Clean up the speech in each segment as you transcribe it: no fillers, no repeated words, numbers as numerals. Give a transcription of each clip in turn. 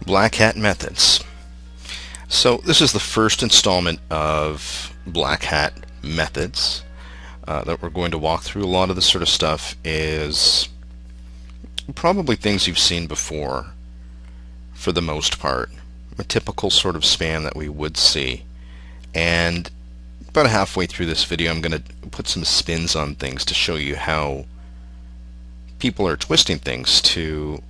Black Hat Methods. So this is the first installment of Black Hat Methods that we're going to walk through. A lot of this sort of stuff is probably things you've seen before for the most part. A typical sort of spam that we would see. And about halfway through this video I'm going to put some spins on things to show you how people are twisting things to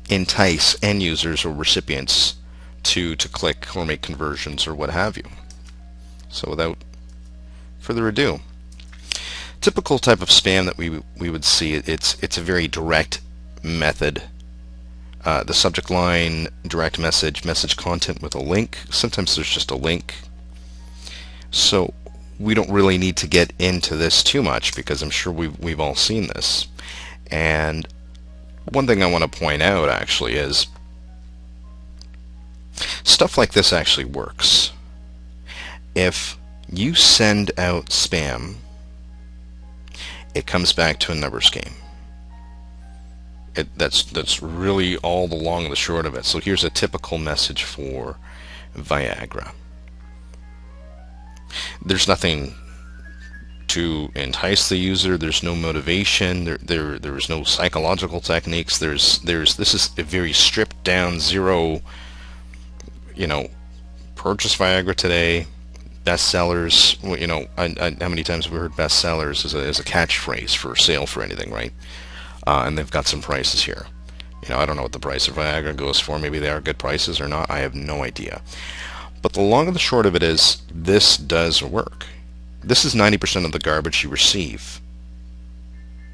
entice end users or recipients to click or make conversions or what have you. So without further ado, typical type of spam that we would see, it's a very direct method. The subject line, direct message content with a link. Sometimes there's just a link. So we don't really need to get into this too much because I'm sure we've all seen this. And one thing I want to point out actually is stuff like this actually works. If you send out spam, it comes back to a numbers game. That's really all the long and the short of it. So here's a typical message for Viagra. There's nothing to entice the user. There's no motivation. There's no psychological techniques. This is a very stripped down, zero. Purchase Viagra today. Bestsellers. How many times have we heard bestsellers as a catchphrase for sale for anything, right? And they've got some prices here. I don't know what the price of Viagra goes for. Maybe they are good prices or not. I have no idea. But the long and the short of it is, this does work. This is 90% of the garbage you receive.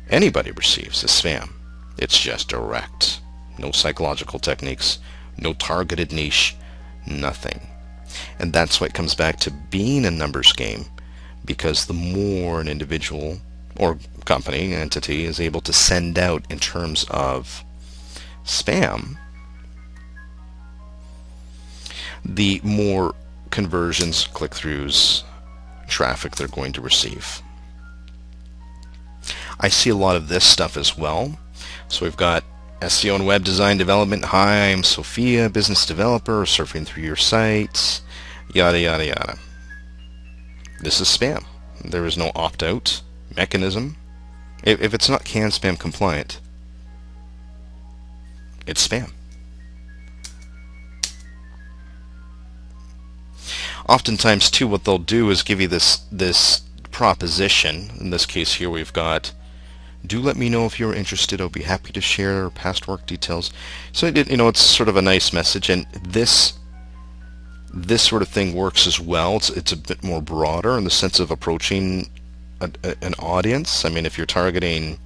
Anybody receives is spam. It's just direct. No psychological techniques, no targeted niche, nothing. And that's why it comes back to being a numbers game, because the more an individual or company, entity is able to send out in terms of spam, the more conversions, click-throughs, traffic they're going to receive. I see a lot of this stuff as well. So we've got SEO and web design development. Hi, I'm Sophia, business developer, surfing through your sites, yada yada yada. This is spam. There is no opt-out mechanism. If it's not CAN spam compliant, it's spam. Oftentimes too, what they'll do is give you this proposition. In this case here we've got, do let me know if you're interested, I'll be happy to share past work details. So it's sort of a nice message, and this sort of thing works as well. It's a bit more broader in the sense of approaching an audience. I mean, if you're targeting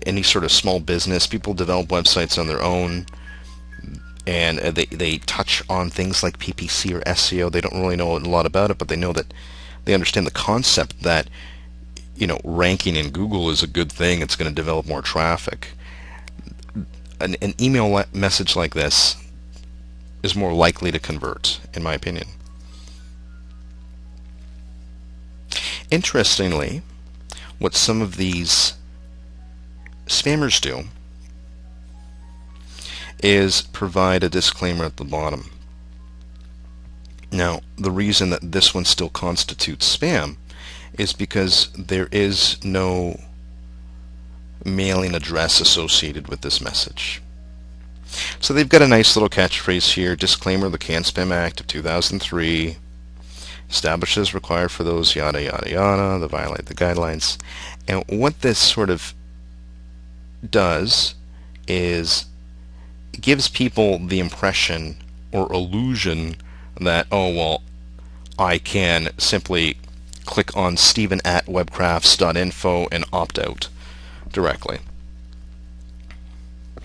any sort of small business, people develop websites on their own, and they touch on things like PPC or SEO. They don't really know a lot about it, but they know that they understand the concept that ranking in Google is a good thing. It's going to develop more traffic. An email message like this is more likely to convert, in my opinion. Interestingly, what some of these spammers do is provide a disclaimer at the bottom. Now, the reason that this one still constitutes spam is because there is no mailing address associated with this message. So they've got a nice little catchphrase here: disclaimer, the CAN Spam Act of 2003 establishes required for those yada yada yada that violate the guidelines. And what this sort of does is it gives people the impression or illusion that, oh well, I can simply click on Steven@webcrafts.info and opt out directly.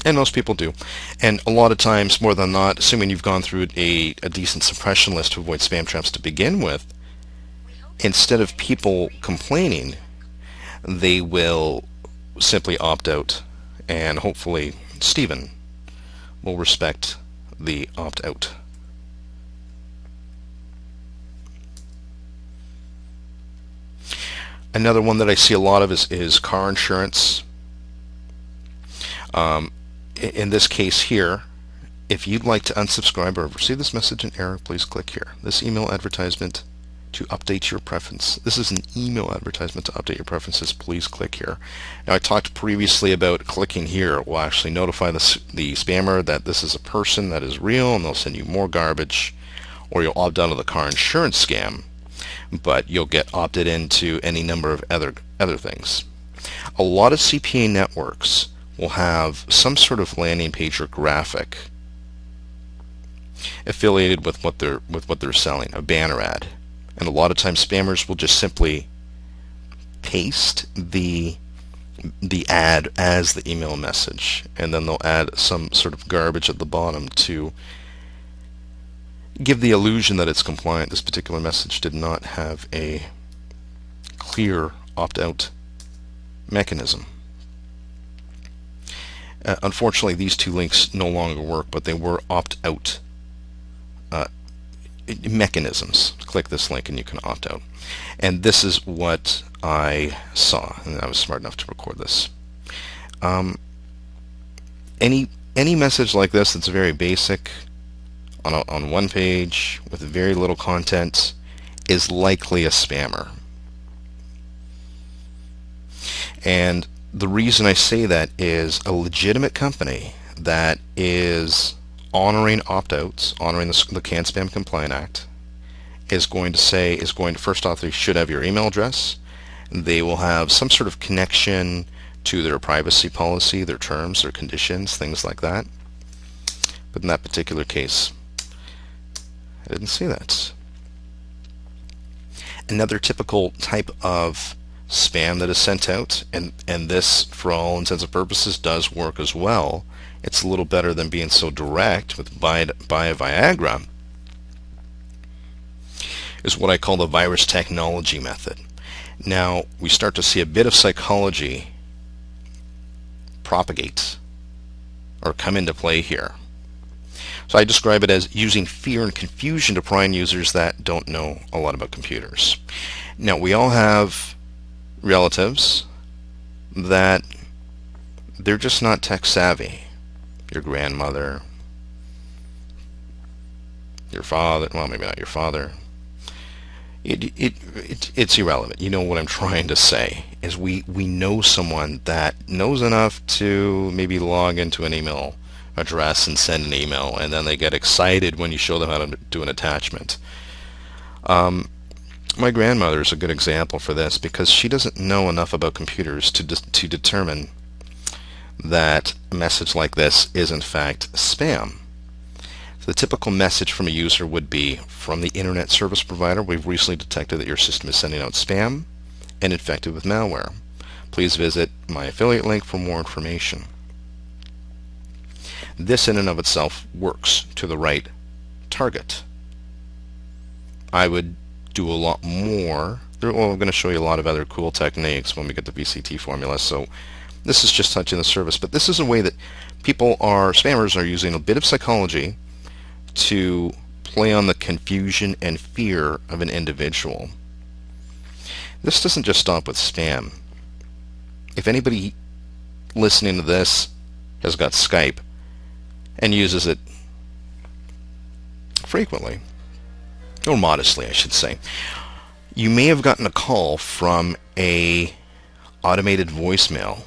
And most people do. And a lot of times, more than not, assuming you've gone through a decent suppression list to avoid spam traps to begin with, instead of people complaining, they will simply opt out, and hopefully Steven will respect the opt-out. Another one that I see a lot of is car insurance. in this case here, if you'd like to unsubscribe or receive this message in error, please click here. This email advertisement to update your preference. This is an email advertisement to update your preferences. Please click here. Now, I talked previously about clicking here will actually notify the spammer that this is a person that is real, and they'll send you more garbage, or you'll opt out of the car insurance scam, but you'll get opted into any number of other things. A lot of CPA networks will have some sort of landing page or graphic affiliated with what they're selling, a banner ad. And a lot of times spammers will just simply paste the ad as the email message, and then they'll add some sort of garbage at the bottom to give the illusion that it's compliant. This particular message did not have a clear opt-out mechanism. Unfortunately, these two links no longer work, but they were opt-out mechanisms. Click this link and you can opt out. And this is what I saw, and I was smart enough to record this. Any message like this that's very basic on one page with very little content is likely a spammer. And the reason I say that is a legitimate company that is honoring opt-outs, honoring the CAN-SPAM Compliant Act, is going to first off, they should have your email address. They will have some sort of connection to their privacy policy, their terms, their conditions, things like that. But in that particular case, I didn't see that. Another typical type of spam that is sent out, and this, for all intents and purposes, does work as well. It's a little better than being so direct with buy a Viagra, is what I call the virus technology method. Now, we start to see a bit of psychology propagate or come into play here. So I describe it as using fear and confusion to pry on users that don't know a lot about computers. Now, we all have relatives that they're just not tech savvy. Your grandmother, your father, well, maybe not your father. It's irrelevant. You know what I'm trying to say is we know someone that knows enough to maybe log into an email address and send an email, and then they get excited when you show them how to do an attachment. My grandmother is a good example for this because she doesn't know enough about computers to determine that a message like this is in fact spam. So the typical message from a user would be, from the internet service provider, we've recently detected that your system is sending out spam and infected with malware. Please visit my affiliate link for more information. This in and of itself works to the right target. I would do a lot more. Well, I'm going to show you a lot of other cool techniques when we get to VCT formula, so this is just touching the surface, but this is a way that spammers are using a bit of psychology to play on the confusion and fear of an individual. This doesn't just stop with spam. If anybody listening to this has got Skype and uses it frequently, or modestly I should say, you may have gotten a call from a automated voicemail,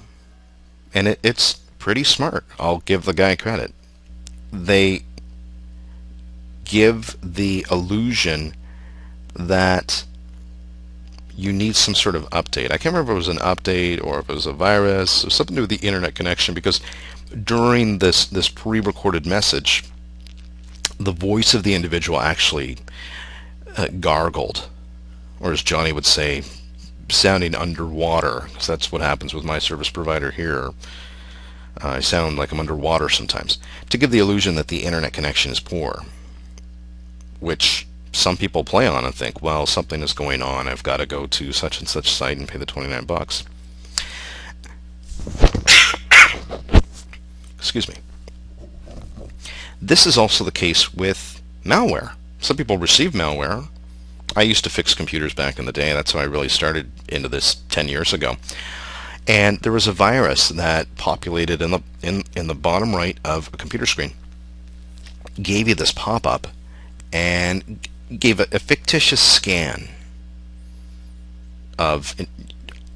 and it's pretty smart. I'll give the guy credit. They give the illusion that you need some sort of update. I can't remember if it was an update or if it was a virus or something to do with the internet connection, because during this pre-recorded message, the voice of the individual actually gargled, or as Johnny would say, sounding underwater, because that's what happens with my service provider here. I sound like I'm underwater sometimes, to give the illusion that the internet connection is poor, which some people play on and think, well, something is going on, I've got to go to such and such site and pay the 29 bucks. Excuse me. This is also the case with malware. Some people receive malware. I used to fix computers back in the day. That's how I really started into this 10 years ago. And there was a virus that populated in the bottom right of a computer screen, gave you this pop-up, and gave a fictitious scan of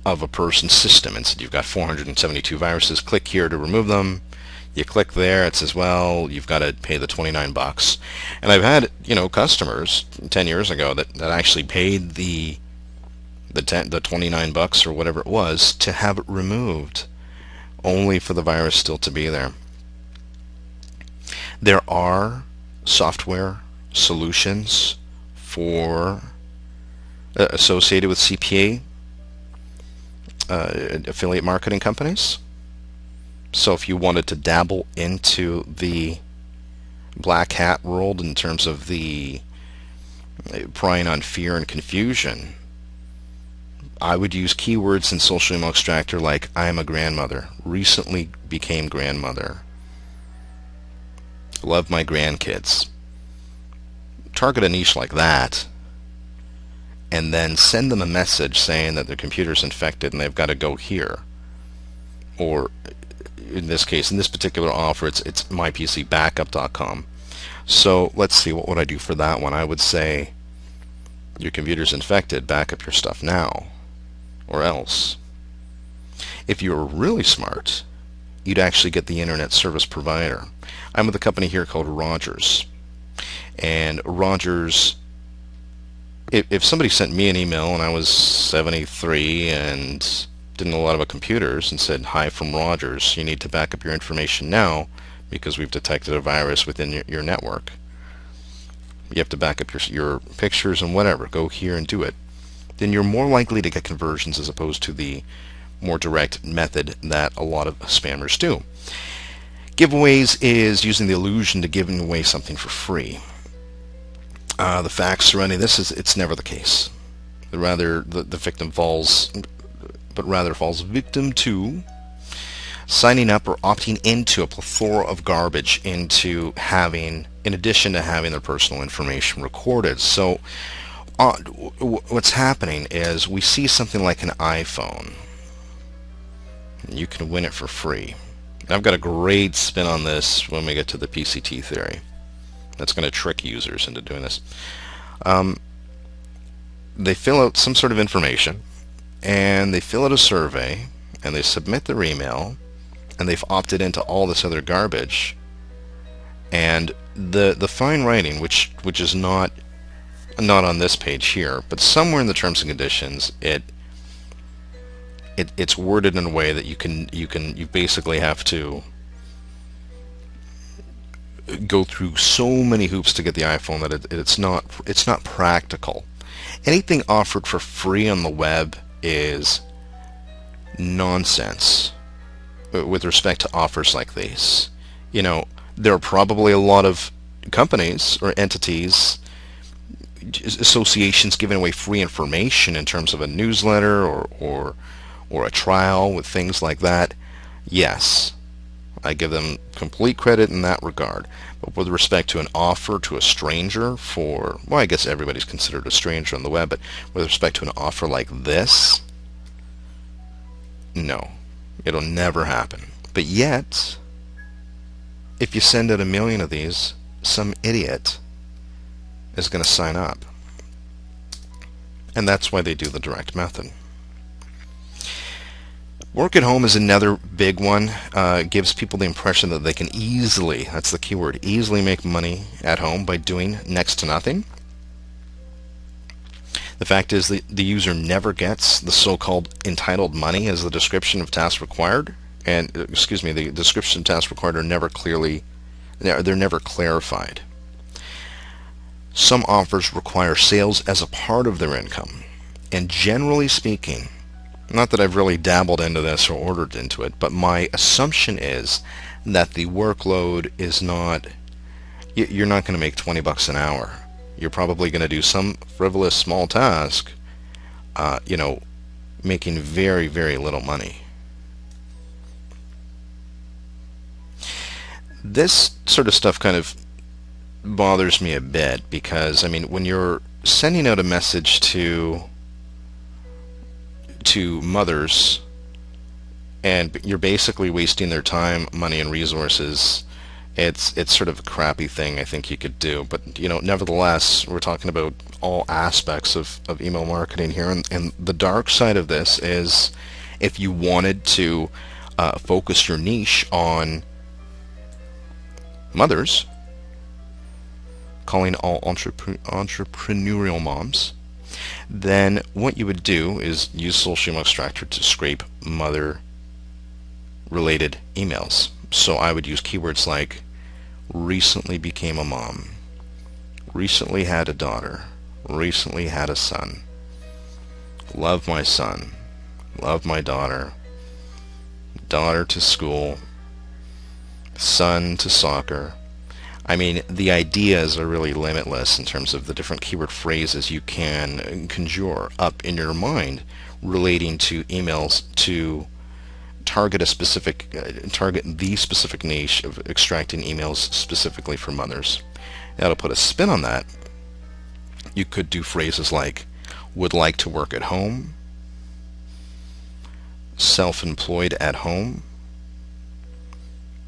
of a person's system and said, you've got 472 viruses, click here to remove them. You click there, it says, well, you've got to pay the $29. And I've had, customers 10 years ago that actually paid the 29 bucks or whatever it was to have it removed, only for the virus still to be there. There are software solutions for associated with CPA affiliate marketing companies. So if you wanted to dabble into the black hat world in terms of the prying on fear and confusion, I would use keywords in Social Email Extractor like I am a grandmother, recently became grandmother, love my grandkids. Target a niche like that, and then send them a message saying that their computer's infected and they've got to go here. Or in this case, in this particular offer, it's mypcbackup.com. So let's see, what would I do for that one? I would say, your computer's infected, back up your stuff now, or else. If you were really smart, you'd actually get the internet service provider. I'm with a company here called Rogers. And Rogers, if somebody sent me an email and I was 73 and didn't know a lot about computers and said, hi from Rogers, you need to back up your information now because we've detected a virus within your network. You have to back up your pictures and whatever. Go here and do it. Then you're more likely to get conversions as opposed to the more direct method that a lot of spammers do. Giveaways is using the illusion to giving away something for free. The facts surrounding this is it's never the case. Rather, the victim falls victim to signing up or opting into a plethora of garbage in addition to having their personal information recorded. So what's happening is we see something like an iPhone. You can win it for free. I've got a great spin on this when we get to the PCT theory. That's going to trick users into doing this. They fill out some sort of information, and they fill out a survey, and they submit their email, and they've opted into all this other garbage. And the fine writing, which is not on this page here, but somewhere in the terms and conditions, it's worded in a way that you basically have to go through so many hoops to get the iPhone that it's not practical. Anything offered for free on the web is nonsense with respect to offers like these. There are probably a lot of companies or entities, associations giving away free information in terms of a newsletter or a trial with things like that. Yes, I give them complete credit in that regard. But with respect to an offer to a stranger I guess everybody's considered a stranger on the web, but with respect to an offer like this, no, it'll never happen. But yet, if you send out 1 million of these, some idiot is going to sign up. And that's why they do the direct method. Work at home is another big one. It gives people the impression that they can easily, that's the keyword, easily make money at home by doing next to nothing. The fact is that the user never gets the so-called entitled money as the description of tasks required. And, the description of tasks required are never they're never clarified. Some offers require sales as a part of their income. And generally speaking, not that I've really dabbled into this or ordered into it, but my assumption is that the workload is not, you're not going to make 20 bucks an hour. You're probably going to do some frivolous small task, making very, very little money. This sort of stuff kind of bothers me a bit because, when you're sending out a message to mothers and you're basically wasting their time, money, and resources. It's sort of a crappy thing I think you could do. But nevertheless, we're talking about all aspects of email marketing here, and the dark side of this is if you wanted to focus your niche on mothers, calling all entrepreneurial moms, then what you would do is use Social Email Extractor to scrape mother related emails. So I would use keywords like recently became a mom, recently had a daughter, recently had a son, love my son, love my daughter, daughter to school, son to soccer. I mean, the ideas are really limitless in terms of the different keyword phrases you can conjure up in your mind relating to emails to target the specific niche of extracting emails specifically for mothers. Now, to put a spin on that, you could do phrases like would like to work at home, self-employed at home,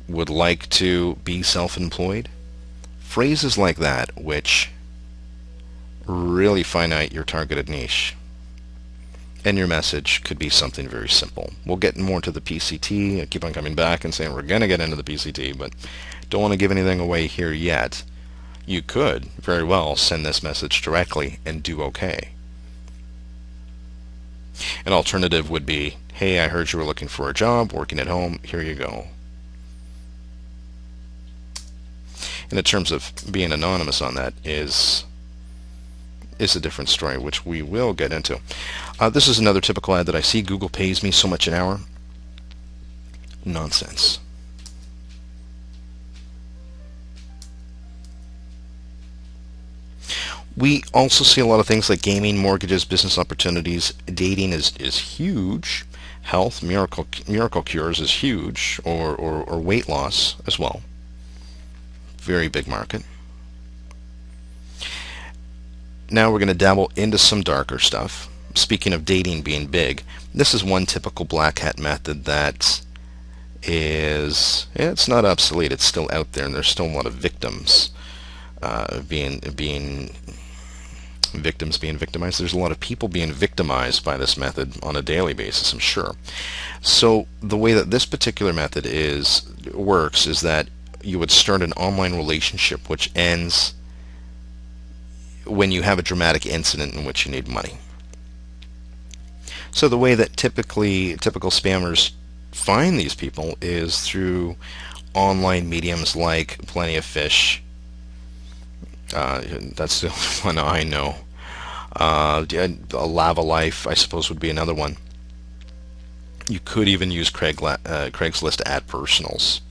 would like to be self-employed. Phrases like that which really finite your targeted niche. And your message could be something very simple. We'll get more into the PCT. I keep on coming back and saying we're going to get into the PCT, but don't want to give anything away here yet. You could very well send this message directly and do okay. An alternative would be, hey, I heard you were looking for a job, working at home, here you go. And in terms of being anonymous on that is a different story, which we will get into. This is another typical ad that I see. Google pays me so much an hour. Nonsense. We also see a lot of things like gaming, mortgages, business opportunities. Dating is huge. Health, miracle cures is huge, or weight loss as well. Very big market. Now we're going to dabble into some darker stuff. Speaking of dating being big, this is one typical black hat method that is, it's not obsolete, it's still out there, and there's still a lot of victims being victimized. There's a lot of people being victimized by this method on a daily basis, I'm sure. So the way that this particular method works is that you would start an online relationship which ends when you have a dramatic incident in which you need money. So the way that typical spammers find these people is through online mediums like Plenty of Fish. That's the only one I know. A Lava Life, I suppose, would be another one. You could even use Craigslist ad personals.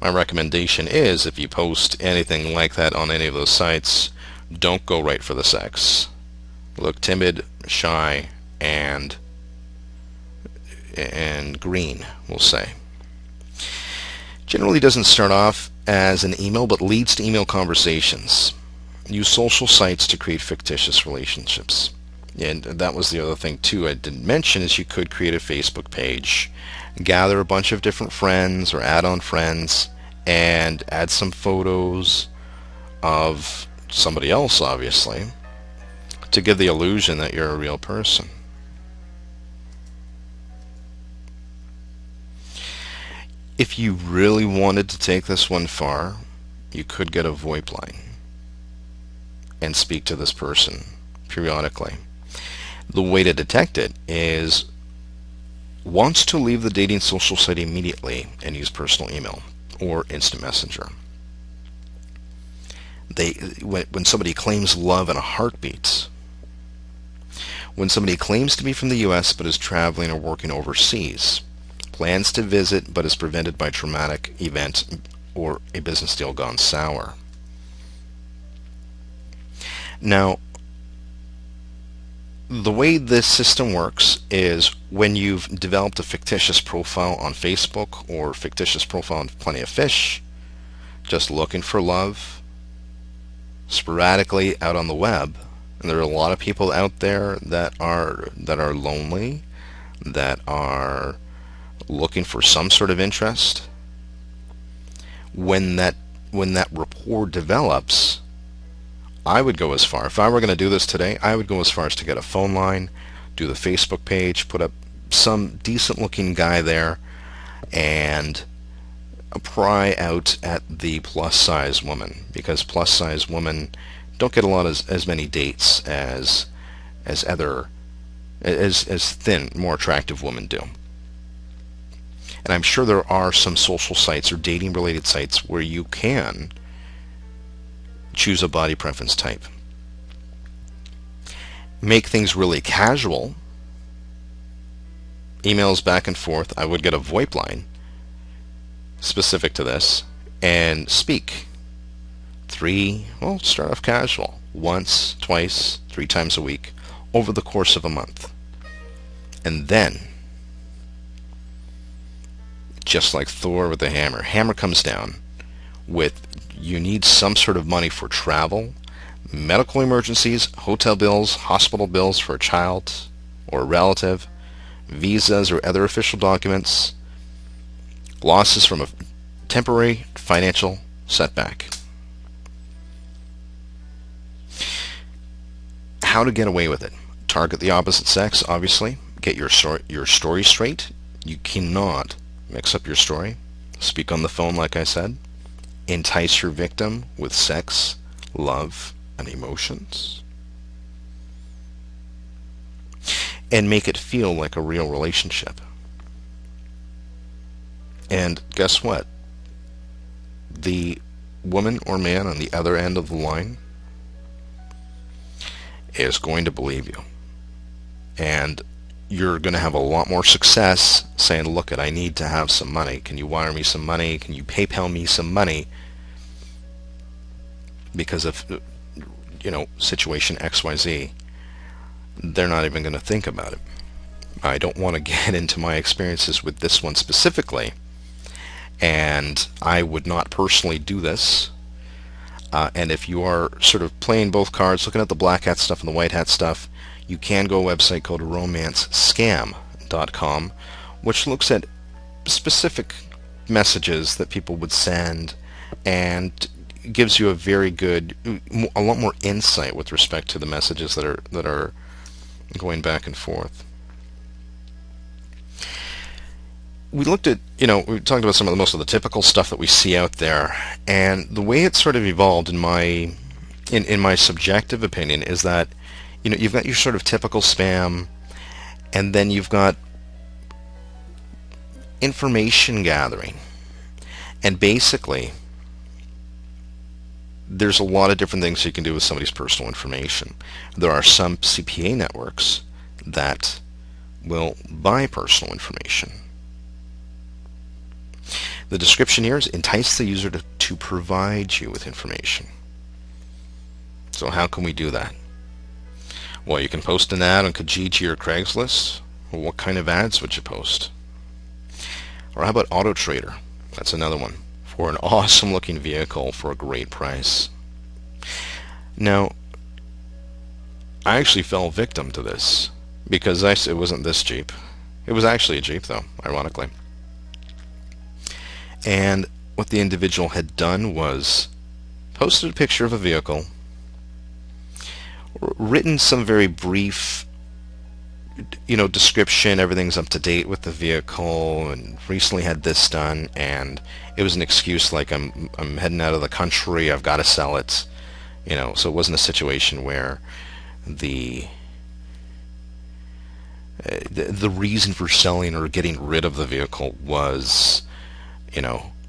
My recommendation is, if you post anything like that on any of those sites, don't go right for the sex. Look timid, shy, and green, we'll say. Generally doesn't start off as an email, but leads to email conversations. Use social sites to create fictitious relationships. And that was the other thing too I didn't mention, is you could create a Facebook page, gather a bunch of different friends or add-on friends, and add some photos of somebody else, obviously, to give the illusion that you're a real person. If you really wanted to take this one far, you could get a VoIP line and speak to this person periodically. The way to detect it is wants to leave the dating social site immediately and use personal email or instant messenger. When somebody claims love in a heartbeat, when somebody claims to be from the US but is traveling or working overseas, plans to visit but is prevented by traumatic event or a business deal gone sour. Now, the way this system works is when you've developed a fictitious profile on Facebook or fictitious profile on Plenty of Fish, just looking for love, sporadically out on the web, and there are a lot of people out there that are lonely, that are looking for some sort of interest. When that rapport develops, I would go as far, if I were going to do this today, I would go as far as to get a phone line, do the Facebook page, put up some decent looking guy there, and pry out at the plus size woman, because plus size women don't get a lot as many dates as thin, more attractive women do. And I'm sure there are some social sites or dating related sites where you can choose a body preference type. Make things really casual. Emails back and forth. I would get a VoIP line specific to this and speak. Start off casual. Once, twice, 3 times a week over the course of a month. And then, just like Thor with the hammer comes down with, you need some sort of money for travel, medical emergencies, hotel bills, hospital bills for a child or a relative, visas or other official documents, losses from a temporary financial setback. How to get away with it. Target the opposite sex, obviously. Get your story straight. You cannot mix up your story. Speak on the phone, like I said. Entice your victim with sex, love, and emotions. And make it feel like a real relationship. And guess what? The woman or man on the other end of the line is going to believe you. And you're going to have a lot more success saying, look, I need to have some money. Can you wire me some money? Can you PayPal me some money? Because of, situation XYZ. They're not even going to think about it. I don't want to get into my experiences with this one specifically, and I would not personally do this. And if you are sort of playing both cards, looking at the black hat stuff and the white hat stuff, you can go to a website called romancescam.com, which looks at specific messages that people would send and gives you a lot more insight with respect to the messages that are going back and forth. We looked at, we talked about most of the typical stuff that we see out there, and the way it's sort of evolved in my subjective opinion is that, you've got your sort of typical spam, and then you've got information gathering. And basically, there's a lot of different things you can do with somebody's personal information. There are some CPA networks that will buy personal information. The description here is entice the user to provide you with information. So how can we do that? Well, you can post an ad on Kijiji or Craigslist. Well, what kind of ads would you post? Or how about AutoTrader? That's another one. For an awesome looking vehicle for a great price. Now, I actually fell victim to this because it wasn't this Jeep. It was actually a Jeep though, ironically. And what the individual had done was posted a picture of a vehicle, written some very brief description, everything's up to date with the vehicle, and recently had this done, and it was an excuse like I'm heading out of the country, I've got to sell it, so it wasn't a situation where the reason for selling or getting rid of the vehicle was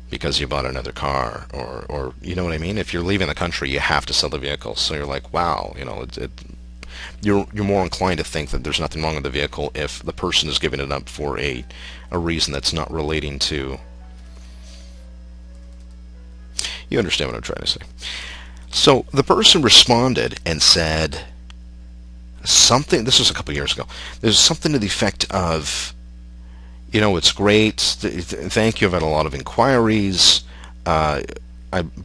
because you bought another car, or you know what I mean. If you're leaving the country, you have to sell the vehicle, so you're like, wow, you're more inclined to think that there's nothing wrong with the vehicle if the person is giving it up for a reason that's not relating to. You understand what I'm trying to say. So the person responded and said something, this was a couple years ago, there's something to the effect of, it's great, thank you, I've had a lot of inquiries,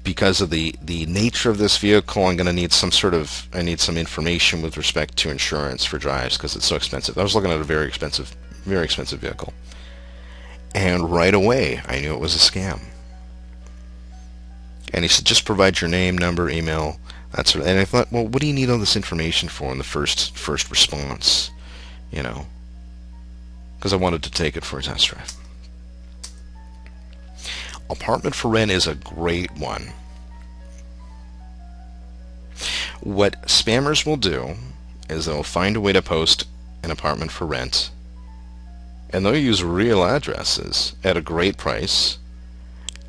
because of the nature of this vehicle, I'm going to need some information with respect to insurance for drives because it's so expensive. I was looking at a very expensive vehicle. And right away, I knew it was a scam. And he said, just provide your name, number, email, that sort of. And I thought, well, what do you need all this information for in the first response? You know, because I wanted to take it for a test drive. Apartment for Rent is a great one. What spammers will do is they'll find a way to post an apartment for rent, and they'll use real addresses at a great price,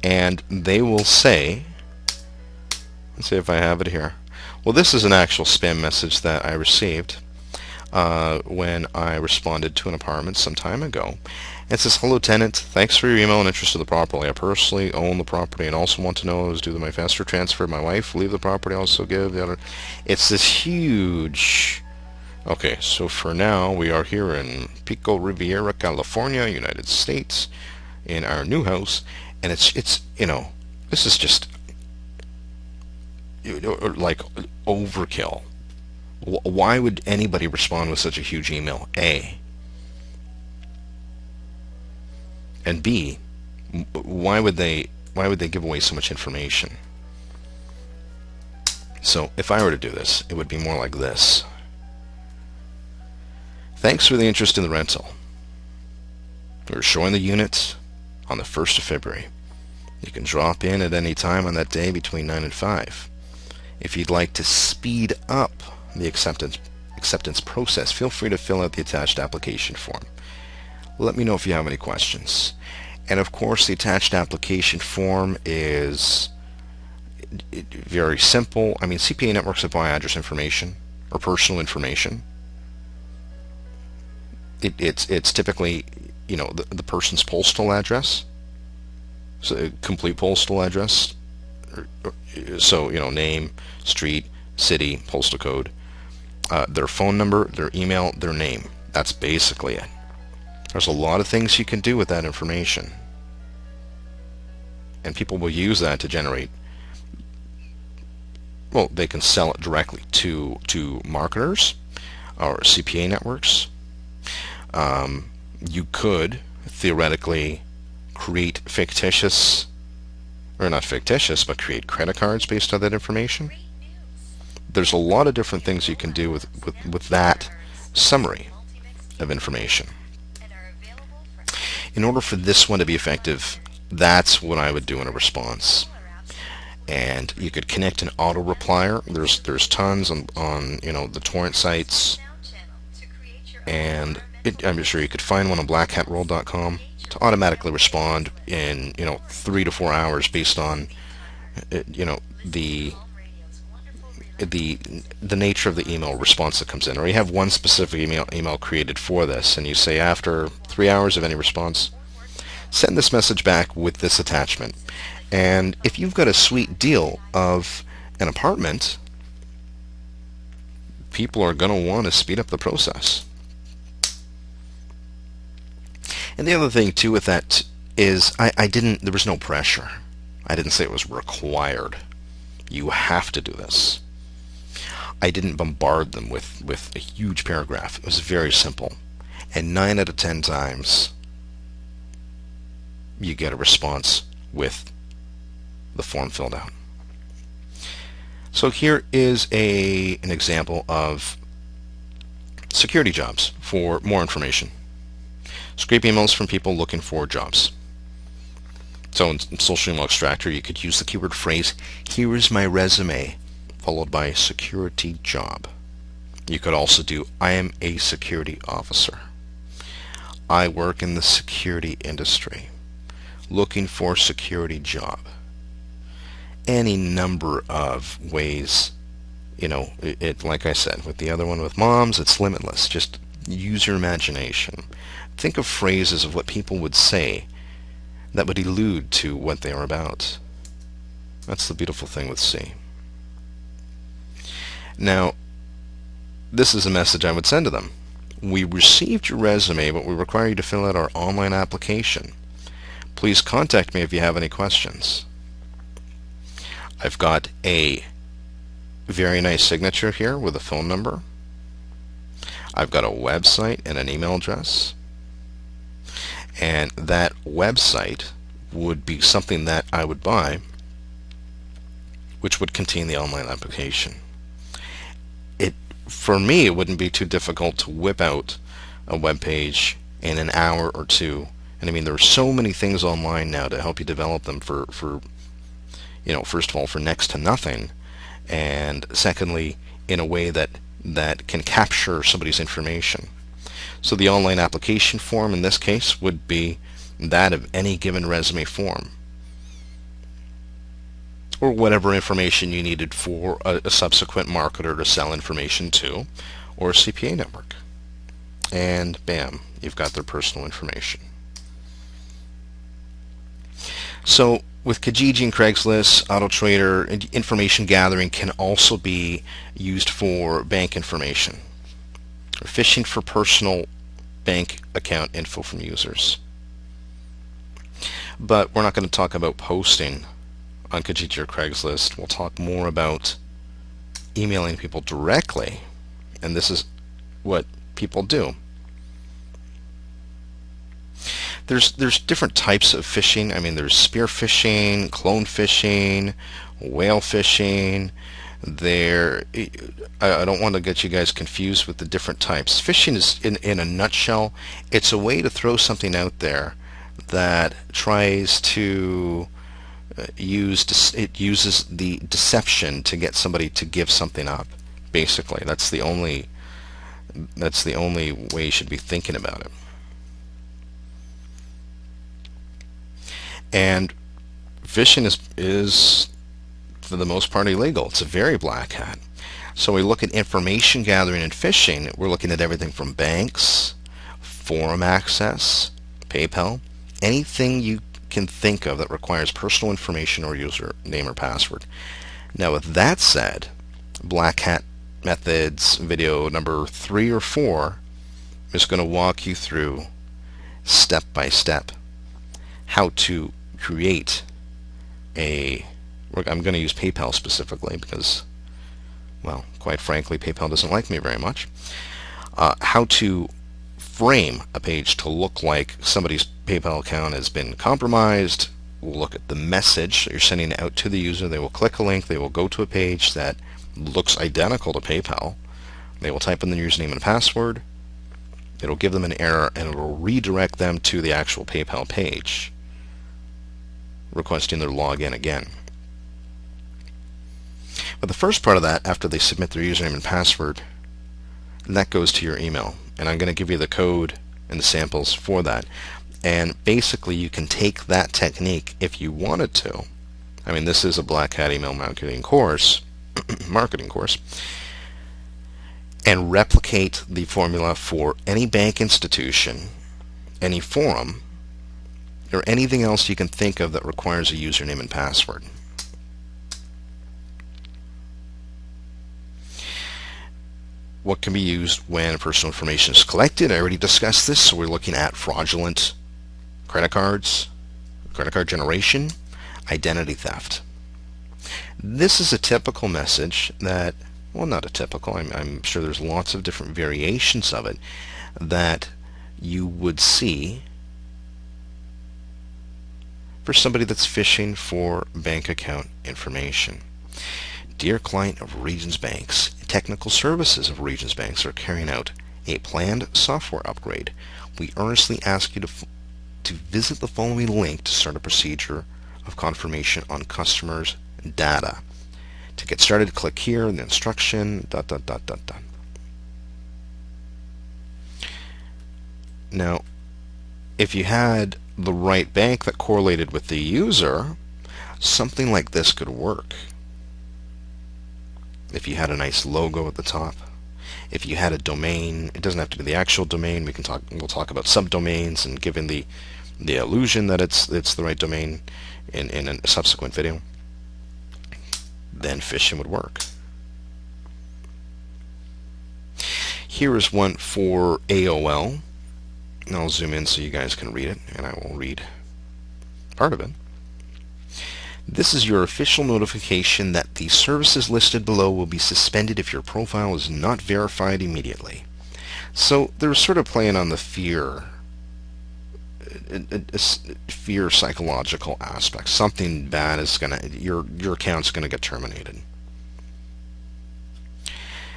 and they will say, let's see if I have it here. Well, this is an actual spam message that I received when I responded to an apartment some time ago. It says, hello tenant, thanks for your email and interest in the property. I personally own the property and also want to know is due to my faster transfer. My wife leave the property, also give the other. It's this huge. Okay, so for now we are here in Pico Riviera, California, United States, in our new house, and it's you know, this is just like overkill. Why would anybody respond with such a huge email? A. And B, why would they give away so much information? So if I were to do this, it would be more like this. Thanks for the interest in the rental. We're showing the unit on the 1st of February. You can drop in at any time on that day between 9 and 5. If you'd like to speed up the acceptance process, feel free to fill out the attached application form. Let me know if you have any questions. And of course, the attached application form is very simple. I mean, CPA networks supply address information or personal information. It's typically, you know, the person's postal address, so a complete postal address. So, you know, name, street, city, postal code, their phone number, their email, their name. That's basically it. There's a lot of things you can do with that information. And people will use that to generate, well, they can sell it directly to marketers or CPA networks. You could theoretically create fictitious, or not fictitious, but create credit cards based on that information. There's a lot of different things you can do with that summary of information. In order for this one to be effective, that's what I would do in a response. And you could connect an auto replier. There's tons on you know, the torrent sites, and I'm sure you could find one on blackhatroll.com to automatically respond in, you know, 3 to 4 hours based on you know, the nature of the email response that comes in. Or you have one specific email created for this, and you say after 3 hours of any response, send this message back with this attachment. And if you've got a sweet deal of an apartment, people are going to want to speed up the process. And the other thing too with that is there was no pressure. I didn't say it was required. You have to do this. I didn't bombard them with a huge paragraph. It was very simple. And 9 out of 10 times, you get a response with the form filled out. So here is an example of security jobs for more information. Scrape emails from people looking for jobs. So in Social Email Extractor, you could use the keyword phrase, here is my resume, followed by security job. You could also do, I am a security officer. I work in the security industry, looking for security job. Any number of ways, you know, like I said, with the other one with moms, it's limitless. Just use your imagination. Think of phrases of what people would say that would allude to what they are about. That's the beautiful thing with C. Now, this is a message I would send to them. We received your resume, but we require you to fill out our online application. Please contact me if you have any questions. I've got a very nice signature here with a phone number. I've got a website and an email address. and that website would be something that I would buy, which would contain the online application. For me, it wouldn't be too difficult to whip out a web page in an hour or two. And I mean, there are so many things online now to help you develop them for first of all, for next to nothing, and secondly, in a way that can capture somebody's information. So the online application form in this case would be that of any given resume form, or whatever information you needed for a subsequent marketer to sell information to, or a CPA network. And bam, you've got their personal information. So with Kijiji and Craigslist, AutoTrader, information gathering can also be used for bank information, or phishing for personal bank account info from users. But we're not going to talk about posting on Kijiji or Craigslist. We'll talk more about emailing people directly, and this is what people do. There's different types of phishing. I mean, there's spear phishing, clone phishing, whale phishing. I don't want to get you guys confused with the different types. Phishing is, in a nutshell, it's a way to throw something out there that tries to uses the deception to get somebody to give something up. Basically, that's the only way you should be thinking about it. And phishing is for the most part illegal. It's a very black hat. So we look at information gathering and phishing. We're looking at everything from banks, forum access, PayPal, anything you can think of that requires personal information or user name or password. Now, with that said, black hat methods video number 3 or 4 is going to walk you through step by step how to create I'm going to use PayPal specifically because, well, quite frankly, PayPal doesn't like me very much. How to frame a page to look like somebody's PayPal account has been compromised. We'll look at the message that you're sending out to the user. They will click a link. They will go to a page that looks identical to PayPal. They will type in the username and password. It'll give them an error, and it will redirect them to the actual PayPal page, requesting their login again. But the first part of that, after they submit their username and password, that goes to your email. And I'm going to give you the code and the samples for that. And basically, you can take that technique if you wanted to. I mean, this is a Black Hat email marketing course, and replicate the formula for any bank institution, any forum, or anything else you can think of that requires a username and password. What can be used when personal information is collected? I already discussed this, so we're looking at fraudulent credit cards, credit card generation, identity theft. This is a typical message that, well, not a typical, I'm sure there's lots of different variations of it that you would see for somebody that's phishing for bank account information. Dear client of Regions Banks, technical services of Regions Banks are carrying out a planned software upgrade. We earnestly ask you to visit the following link to start a procedure of confirmation on customers' data. To get started, click here in the instruction, ... Now, if you had the right bank that correlated with the user, something like this could work. If you had a nice logo at the top, if you had a domain, it doesn't have to be the actual domain. We'll talk about subdomains and given the illusion that it's the right domain in a subsequent video, then phishing would work. Here is one for AOL. And I'll zoom in so you guys can read it, and I will read part of it. This is your official notification that the services listed below will be suspended if your profile is not verified immediately. So they're sort of playing on the fear fear psychological aspect. Something bad is gonna your account's gonna get terminated,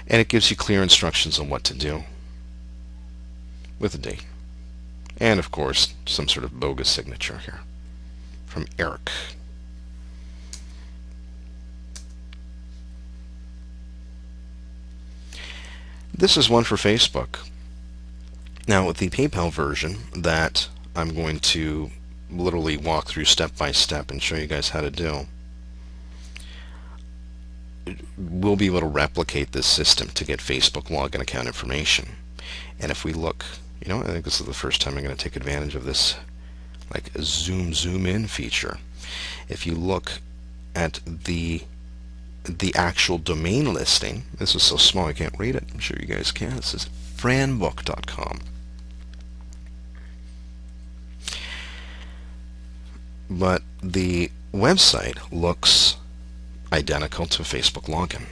and it gives you clear instructions on what to do with a date, and of course some sort of bogus signature here from Eric. This is one for Facebook. Now with the PayPal version that I'm going to literally walk through step by step and show you guys how to do, we'll be able to replicate this system to get Facebook login account information. And if we look, I think this is the first time I'm going to take advantage of this like zoom in feature. If you look at the actual domain listing, this is so small I can't read it. I'm sure you guys can. This is franbook.com. But the website looks identical to Facebook login.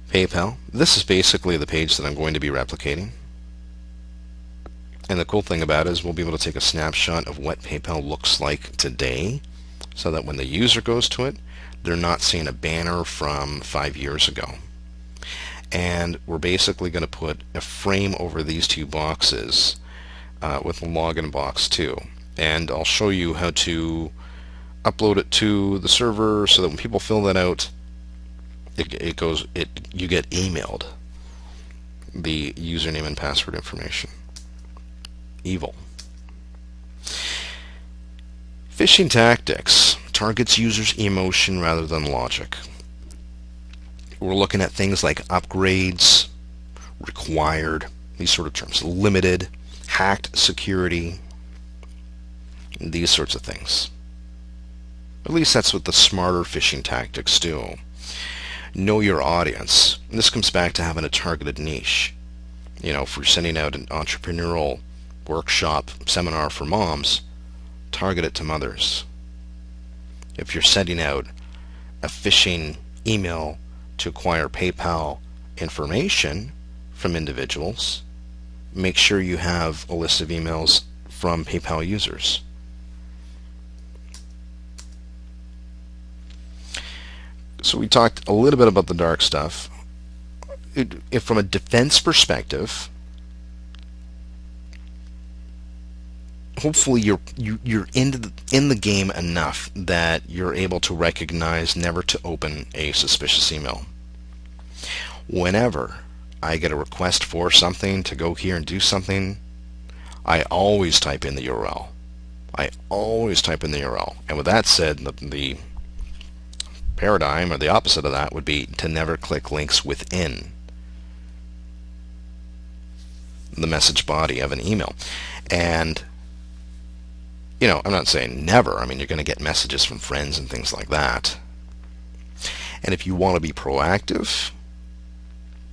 PayPal. This is basically the page that I'm going to be replicating. And the cool thing about it is we'll be able to take a snapshot of what PayPal looks like today, so that when the user goes to it, they're not seeing a banner from 5 years ago. And we're basically going to put a frame over these two boxes with a login box too. And I'll show you how to upload it to the server so that when people fill that out, you get emailed the username and password information. Evil. Phishing tactics targets users' emotion rather than logic. We're looking at things like upgrades, required, these sort of terms, limited, hacked security, these sorts of things. At least that's what the smarter phishing tactics do. Know your audience. And this comes back to having a targeted niche. If we're sending out an entrepreneurial workshop seminar for moms, target it to mothers. If you're sending out a phishing email to acquire PayPal information from individuals, make sure you have a list of emails from PayPal users. So we talked a little bit about the dark stuff. If from a defense perspective, hopefully you're in the game enough that you're able to recognize never to open a suspicious email. Whenever I get a request for something to go here and do something, I always type in the URL. And with that said, the paradigm, or the opposite of that, would be to never click links within the message body of an email. And I'm not saying never. I mean, you're going to get messages from friends and things like that. And if you want to be proactive,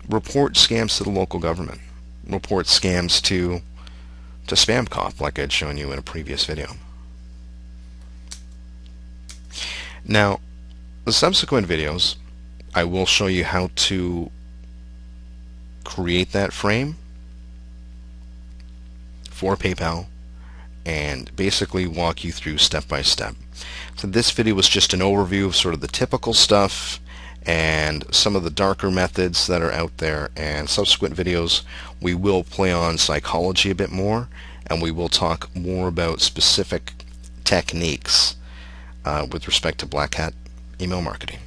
report scams to the local government. Report scams to SpamCop, like I'd shown you in a previous video. Now, the subsequent videos, I will show you how to create that frame for PayPal and basically walk you through step by step. So this video was just an overview of sort of the typical stuff and some of the darker methods that are out there, and subsequent videos we will play on psychology a bit more, and we will talk more about specific techniques with respect to black hat email marketing.